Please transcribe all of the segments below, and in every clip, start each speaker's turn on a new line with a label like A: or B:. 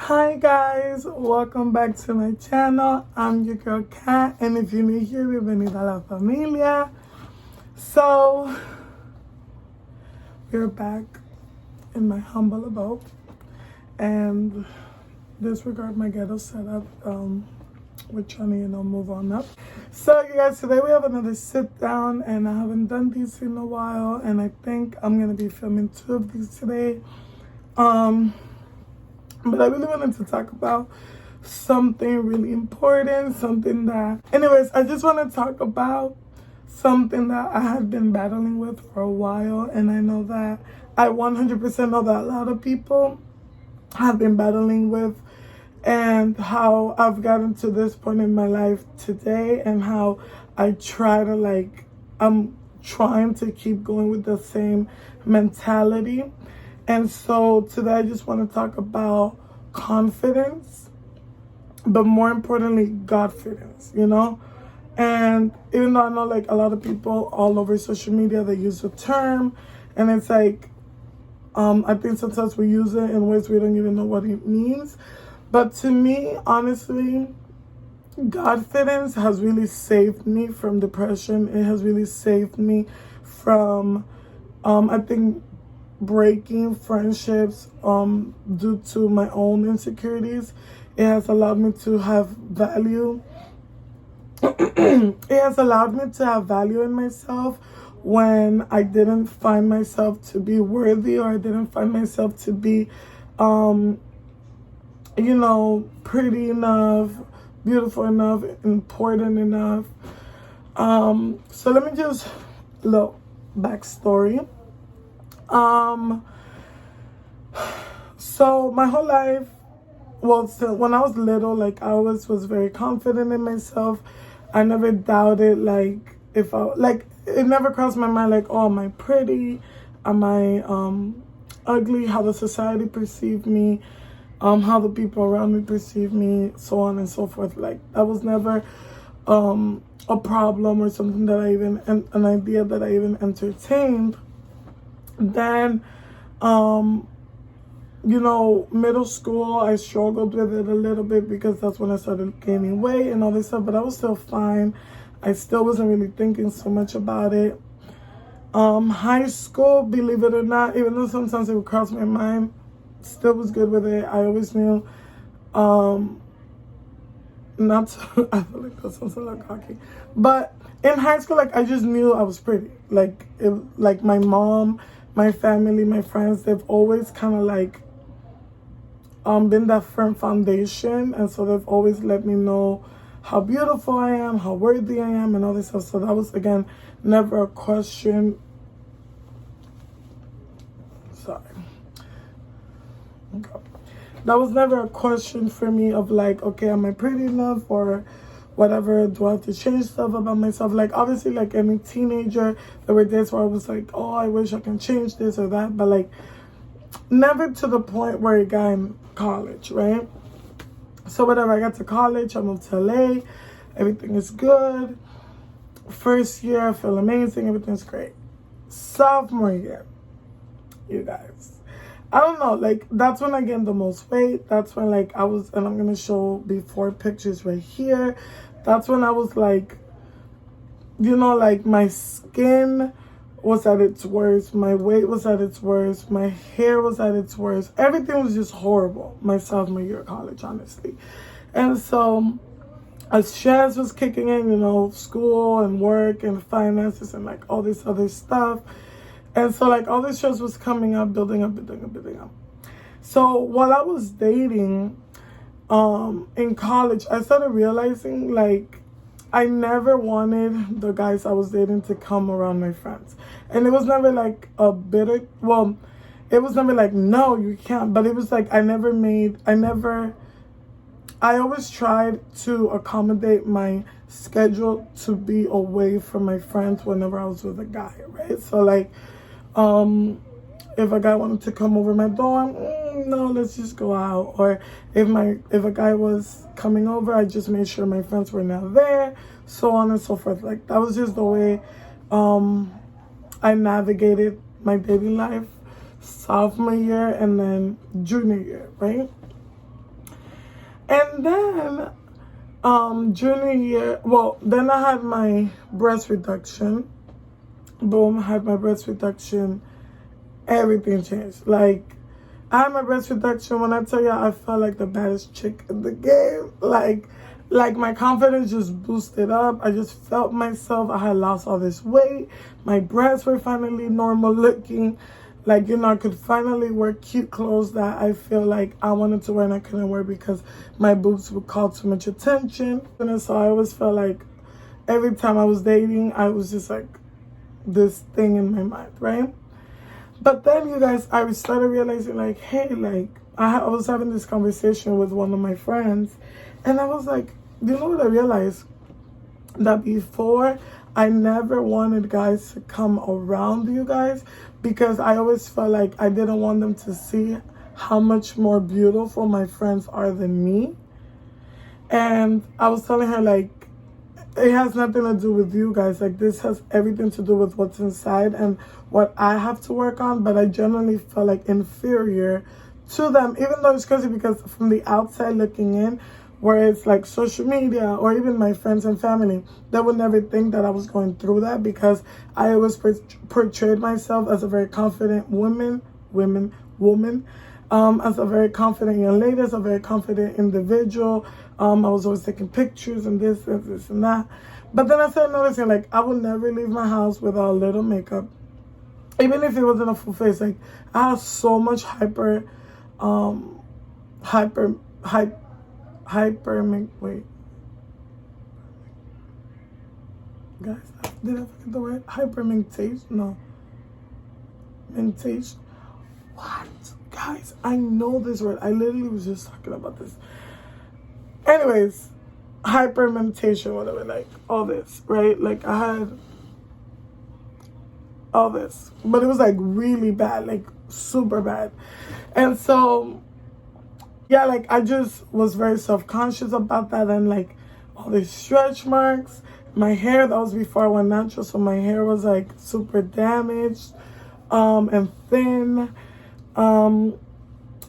A: Hi guys, welcome back to my channel. I'm your girl Kat, and if you're new here, bienvenida a la familia. So we're back in my humble abode, and disregard my ghetto setup. We're trying to move on up. So you guys, today we have another sit down, and I haven't done these in a while, and I think I'm gonna be filming 2 of these today. But I really wanted to talk about something really important, something that, anyways, I just want to talk about something that I had been battling with for a while. And I know that I 100% know that a lot of people have been battling with, and how I've gotten to this point in my life today, and how I try to I'm trying to keep going with the same mentality. And so today I just want to talk about confidence, but more importantly, Godfidence, And even though I know a lot of people all over social media, they use the term, and it's I think sometimes we use it in ways we don't even know what it means. But to me, honestly, Godfidence has really saved me from depression. It has really saved me from, I think, breaking friendships due to my own insecurities. It has allowed me to have value. It has allowed me to have value in myself when I didn't find myself to be worthy, or I didn't find myself to be pretty enough, beautiful enough, important enough. So let me just little backstory. So my whole life, so when I was little, I always was very confident in myself. I never doubted, if I, it never crossed my mind, oh, am I pretty? Am I, ugly? How the society perceived me? How the people around me perceive me, so on and so forth. That was never, a problem or something that I even, an idea that I even entertained. Then, middle school, I struggled with it a little bit because that's when I started gaining weight and all this stuff, but I was still fine. I still wasn't really thinking so much about it. High school, believe it or not, even though sometimes it would cross my mind, still was good with it. I always knew, not to, I feel like that sounds a little cocky, but in high school, I just knew I was pretty. My mom, my family, my friends, they've always kind of been that firm foundation. And so they've always let me know how beautiful I am, how worthy I am, and all this stuff. So that was, again, never a question. Sorry. Okay. That was never a question for me of okay, am I pretty enough or whatever? Do I have to change stuff about myself? Obviously, any teenager, there were days where I was oh, I wish I can change this or that. But never to the point where it got in college, right? So whatever, I got to college, I moved to LA, everything is good. First year, I feel amazing, everything's great. Sophomore year, you guys, I don't know, that's when I gained the most weight. That's when I was, and I'm gonna show before pictures right here. That's when I was my skin was at its worst, my weight was at its worst, my hair was at its worst. Everything was just horrible my sophomore year of college, honestly. And so as stress was kicking in, school and work and finances and all this other stuff. And so all this stress was coming up, building up. So while I was dating in college, I started realizing I never wanted the guys I was dating to come around my friends. And it was never a bitter, well, it was never no, you can't. But it was I always tried to accommodate my schedule to be away from my friends whenever I was with a guy, right? So if a guy wanted to come over my dorm, no, let's just go out. Or if a guy was coming over, I just made sure my friends were not there, so on and so forth. That was just the way I navigated my dating life sophomore year and then junior year, right? And then junior year, well, then I had my breast reduction. Boom, had my breast reduction. Everything changed. Like, I had my breast reduction. When I tell you, I felt like the baddest chick in the game. Like my confidence just boosted up. I just felt myself. I had lost all this weight. My breasts were finally normal looking. Like, I could finally wear cute clothes that I feel like I wanted to wear and I couldn't wear because my boobs would call too much attention. And so I always felt like every time I was dating, I was just like this thing in my mind, right? But then, you guys, I started realizing, like, hey, like, I was having this conversation with one of my friends, and I was like, you know what I realized? That before, I never wanted guys to come around you guys because I always felt like I didn't want them to see how much more beautiful my friends are than me. And I was telling her, like, it has nothing to do with you guys. Like, this has everything to do with what's inside and what I have to work on. But I generally felt like inferior to them, even though it's crazy because from the outside looking in, where it's like social media or even my friends and family, they would never think that I was going through that because I always portrayed myself as a very confident woman, as a very confident young lady, as a very confident individual. I was always taking pictures and this and that. But then I started noticing, like, I would never leave my house without a little makeup. Even if it wasn't a full face, like, I have so much wait. Guys, did I forget the word? Hypermentation? No. Mentation? What? Guys, I know this word. I literally was just talking about this. Anyways, hypermentation, whatever, like, all this, right? Like, I had all this. But it was, like, really bad, like, super bad. And so, yeah, like, I just was very self-conscious about that. And, like, all these stretch marks. My hair, that was before I went natural, so my hair was, like, super damaged and thin.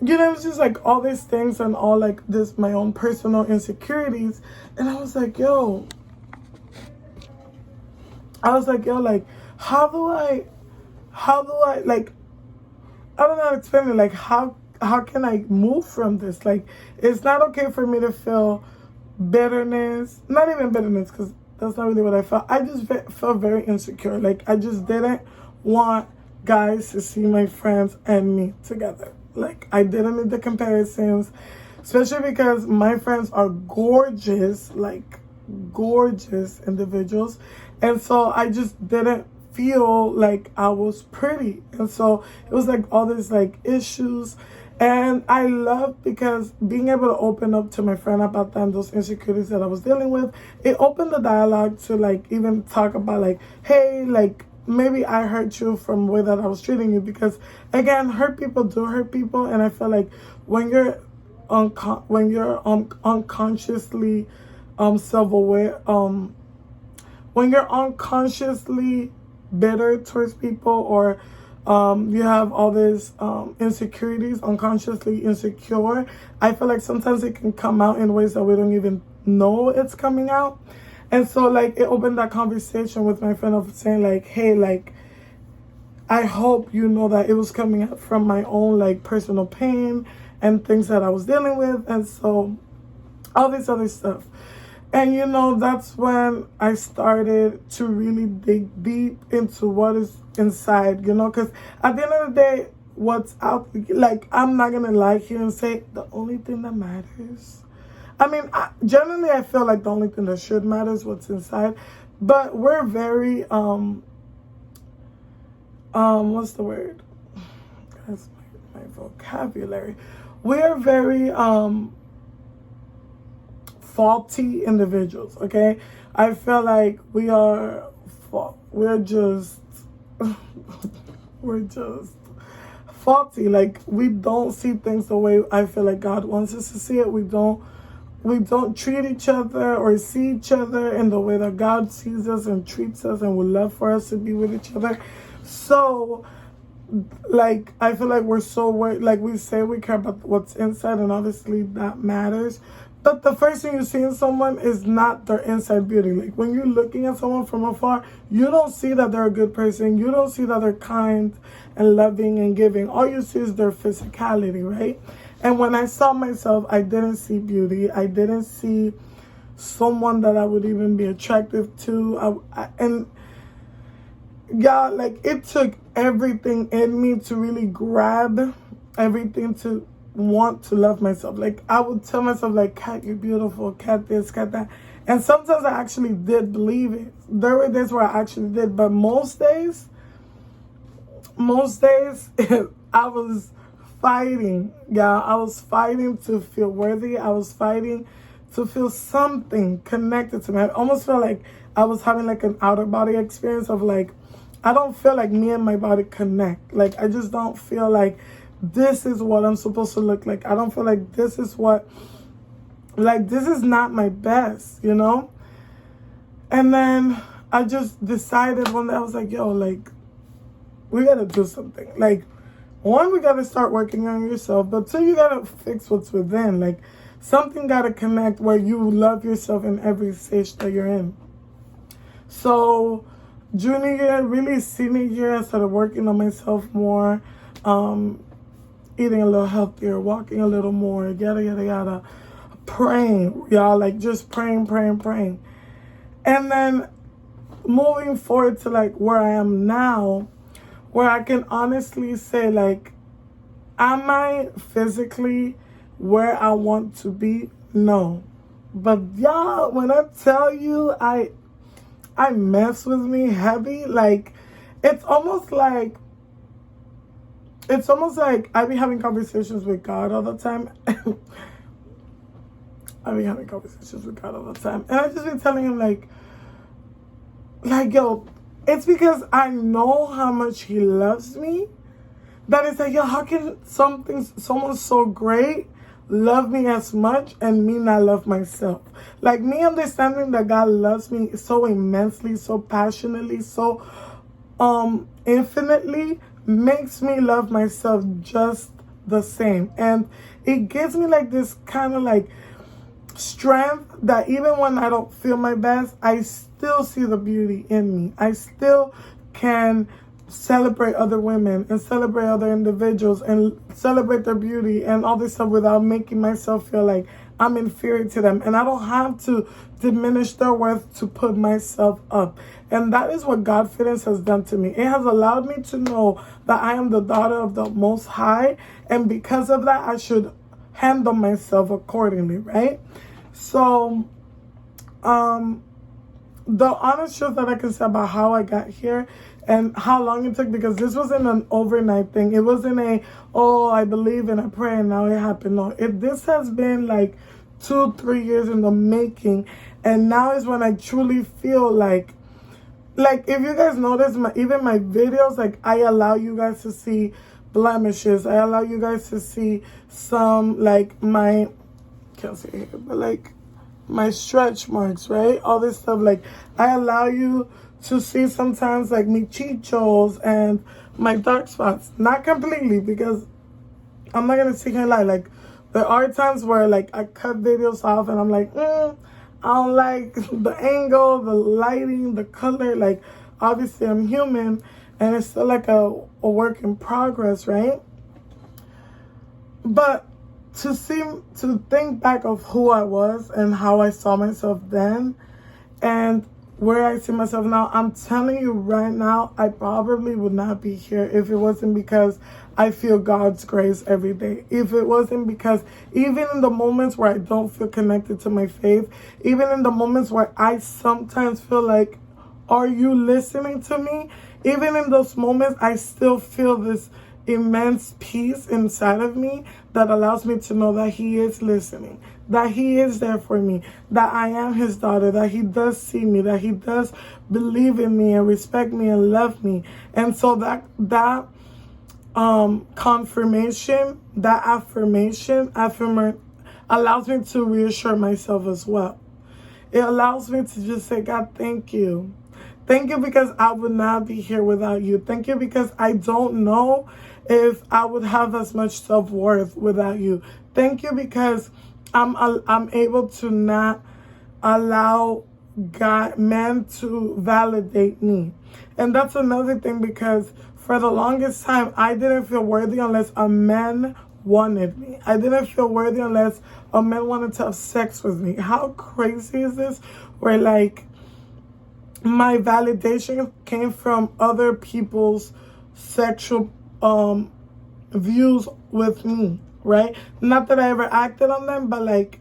A: It was just like all these things and all like this, my own personal insecurities. And I was like, yo, like, how do I, like, I don't know how to explain it. Like, how can I move from this? Like, it's not okay for me to feel bitterness, not even bitterness, because that's not really what I felt. I just felt very insecure. Like, I just didn't want guys to see my friends and me together. Like, I didn't need the comparisons, especially because my friends are gorgeous, like gorgeous individuals. And so I just didn't feel like I was pretty. And so it was like all these like issues. And I love because being able to open up to my friend about them, those insecurities that I was dealing with, it opened the dialogue to like even talk about like, hey, like, maybe I hurt you from the way that I was treating you, because again, hurt people do hurt people. And I feel like when you're unconsciously self-aware, when you're unconsciously bitter towards people, or you have all these insecurities, unconsciously insecure, I feel like sometimes it can come out in ways that we don't even know it's coming out. And so, like, it opened that conversation with my friend of saying, like, hey, like, I hope you know that it was coming out from my own, like, personal pain and things that I was dealing with. And so, all this other stuff. And, that's when I started to really dig deep into what is inside, because at the end of the day, what's out, like, I'm not going to lie here and say the only thing that matters. I mean, generally, I feel like the only thing that should matter is what's inside. But we're very, what's the word? That's my vocabulary. We are very, faulty individuals, okay? I feel like we're just faulty. Like, we don't see things the way I feel like God wants us to see it. We don't treat each other or see each other in the way that God sees us and treats us and would love for us to be with each other. So like, I feel like we're so worried, like we say we care about what's inside, and obviously that matters. But the first thing you see in someone is not their inside beauty. Like when you're looking at someone from afar, you don't see that they're a good person. You don't see that they're kind and loving and giving. All you see is their physicality, right? And when I saw myself, I didn't see beauty. I didn't see someone that I would even be attractive to. And yeah, like it took everything in me to really grab everything to want to love myself. Like I would tell myself, like, Kat, you're beautiful, Kat this, Kat that. And sometimes I actually did believe it. There were days where I actually did, but most days I was fighting. Yeah, I was fighting to feel worthy. I was fighting to feel something connected to me. I almost felt like I was having like an outer body experience of like, I don't feel like me and my body connect. Like I just don't feel like this is what I'm supposed to look like. I don't feel like this is what, like this is not my best, you know? And then I just decided one day, I was like, yo, like, we gotta do something. Like, one, we gotta start working on yourself, but two, you gotta fix what's within. Like, something gotta connect where you love yourself in every stage that you're in. So, junior year, really senior year, I started working on myself more, eating a little healthier, walking a little more, yada, yada, yada. Praying, y'all, like just praying. And then moving forward to like where I am now, where I can honestly say, like, am I physically where I want to be? No. But y'all, when I tell you I mess with me heavy, like it's almost like I be having conversations with God all the time. And I just been telling him like, yo, it's because I know how much he loves me that it's like, yo, how can someone so great love me as much and me not love myself? Like me understanding that God loves me so immensely, so passionately, so infinitely makes me love myself just the same. And it gives me like this kind of like strength that even when I don't feel my best, I still see the beauty in me. I still can celebrate other women and celebrate other individuals and celebrate their beauty and all this stuff without making myself feel like I'm inferior to them. And I don't have to diminish their worth to put myself up. And that is what Godfidence has done to me. It has allowed me to know that I am the daughter of the Most High. And because of that, I should handle myself accordingly, right? So, the honest truth that I can say about how I got here and how long it took, because this wasn't an overnight thing. It wasn't I believe and I pray and now it happened. No, this has been like 2-3 years in the making. And now is when I truly feel like if you guys notice, even my videos, like I allow you guys to see blemishes. I allow you guys to see some, like can't say it here, but like my stretch marks, right? All this stuff. Like I allow you to see sometimes like me chichos and my dark spots. Not completely, because I'm not gonna sit here and lie. Like there are times where like I cut videos off and I'm like, I don't like the angle, the lighting, the color. Like obviously I'm human and it's still like a work in progress, right? But to think back of who I was and how I saw myself then and where I see myself now, I'm telling you right now, I probably would not be here if it wasn't because I feel God's grace every day. If it wasn't because even in the moments where I don't feel connected to my faith, even in the moments where I sometimes feel like, are you listening to me? Even in those moments, I still feel this immense peace inside of me that allows me to know that he is listening, that he is there for me, that I am his daughter, that he does see me, that he does believe in me and respect me and love me. And so that confirmation, that affirmation allows me to reassure myself as well. It allows me to just say, God, thank you. Thank you because I would not be here without you. Thank you because I don't know if I would have as much self-worth without you. Thank you because I'm able to not allow man to validate me. And that's another thing, because for the longest time, I didn't feel worthy unless a man wanted me. I didn't feel worthy unless a man wanted to have sex with me. How crazy is this? Where like my validation came from other people's sexual views with me, right? Not that I ever acted on them, but like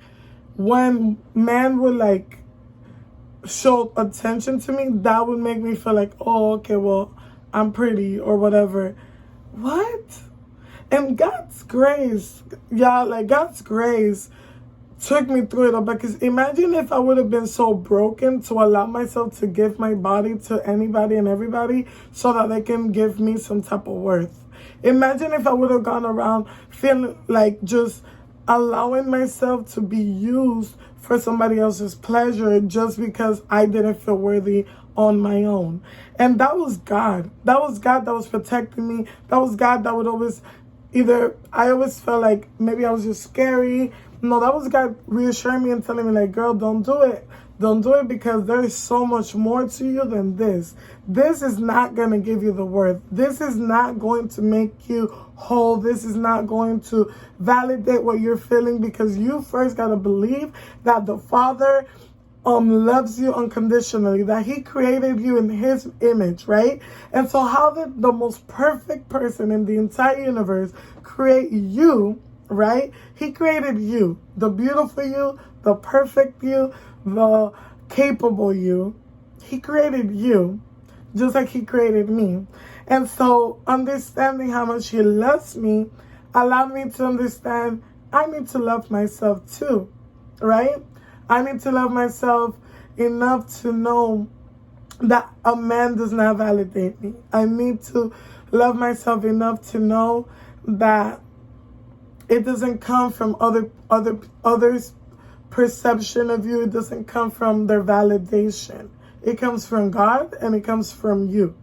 A: when men would like show attention to me, that would make me feel like, oh, okay, well, I'm pretty or whatever. What? And God's grace, y'all, like God's grace took me through it all. Because imagine if I would have been so broken to allow myself to give my body to anybody and everybody so that they can give me some type of worth. Imagine if I would have gone around feeling like just allowing myself to be used for somebody else's pleasure just because I didn't feel worthy on my own. And that was God. That was God that was protecting me. That was God that would always I always felt like maybe I was just scary. No, that was God reassuring me and telling me like, girl, don't do it. Don't do it because there is so much more to you than this. This is not going to give you the worth. This is not going to make you whole. This is not going to validate what you're feeling, because you first got to believe that the Father loves you unconditionally, that he created you in his image, right? And so how did the most perfect person in the entire universe create you, right? He created you, the beautiful you, the perfect you, the capable you. He created you just like he created me. And so understanding how much he loves me allowed me to understand I need to love myself too, right? I need to love myself enough to know that a man does not validate me. I need to love myself enough to know that it doesn't come from others' perception of you. It doesn't come from their validation. It comes from God and it comes from you.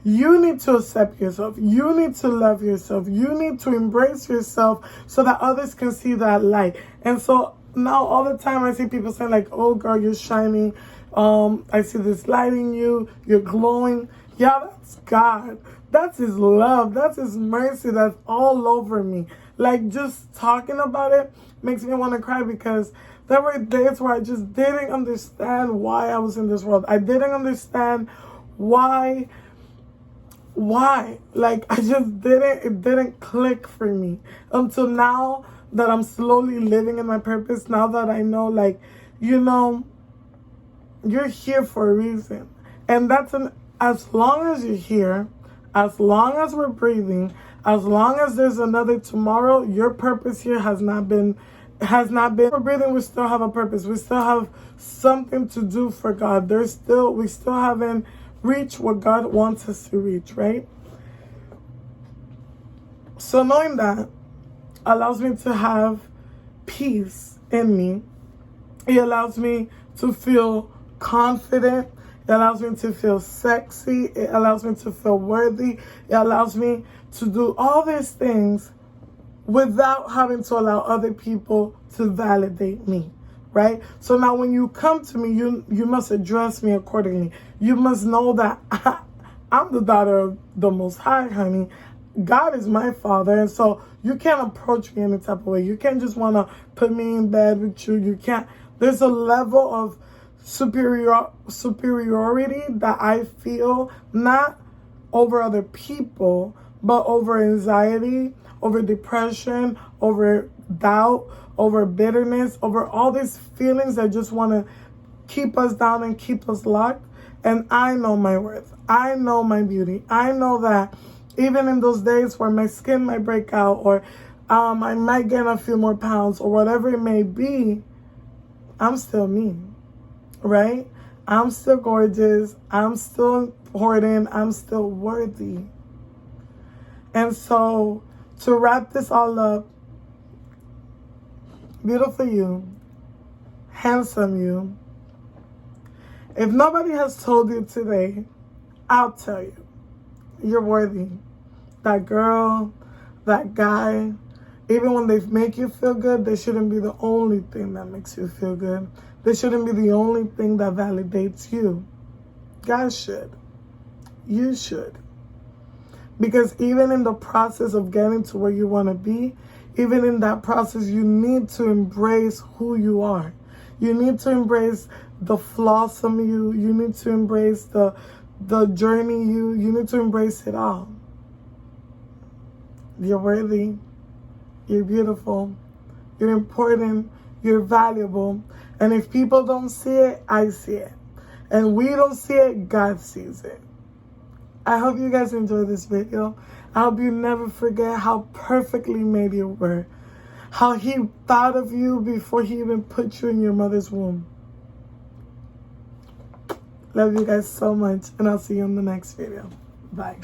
A: You need to accept yourself. You need to love yourself. You need to embrace yourself so that others can see that light. And so now all the time I see people saying like, oh girl, you're shining. I see this light in you. You're glowing. Yeah, that's God. That's his love. That's his mercy. That's all over me. Like just talking about it makes me want to cry, because there were days where I just didn't understand why I was in this world. I didn't understand why. Like I just it didn't click for me until now that I'm slowly living in my purpose. Now that I know, like, you know, you're here for a reason. And as long as you're here, as long as we're breathing, as long as there's another tomorrow, your purpose here has not been. We're breathing, we still have a purpose. We still have something to do for God. We still haven't reached what God wants us to reach, right? So knowing that allows me to have peace in me. It allows me to feel confident. It allows me to feel sexy. It allows me to feel worthy. It allows me to do all these things without having to allow other people to validate me, right? So now when you come to me, you must address me accordingly. You must know that I'm the daughter of the Most High, honey. God is my Father, and so you can't approach me any type of way. You can't just want to put me in bed with you. You can't. There's a level of superiority that I feel, not over other people, but over anxiety, over depression, over doubt, over bitterness, over all these feelings that just want to keep us down and keep us locked. And I know my worth. I know my beauty. I know that even in those days where my skin might break out, or I might gain a few more pounds, or whatever it may be, I'm still me, right? I'm still gorgeous. I'm still important. I'm still worthy. And so to wrap this all up, beautiful you, handsome you, if nobody has told you today I'll tell you, you're worthy. That girl, that guy, even when they make you feel good, they shouldn't be the only thing that makes you feel good. They shouldn't be the only thing that validates you. Guys should. You should. Because even in the process of getting to where you want to be, even in that process, you need to embrace who you are. You need to embrace the flaws from you. You need to embrace the journey you need to embrace it all. You're worthy. You're beautiful. You're important. You're valuable. And if people don't see it, I see it. And we don't see it, God sees it. I hope you guys enjoyed this video. I hope you never forget how perfectly made you were. How he thought of you before he even put you in your mother's womb. Love you guys so much. And I'll see you in the next video. Bye.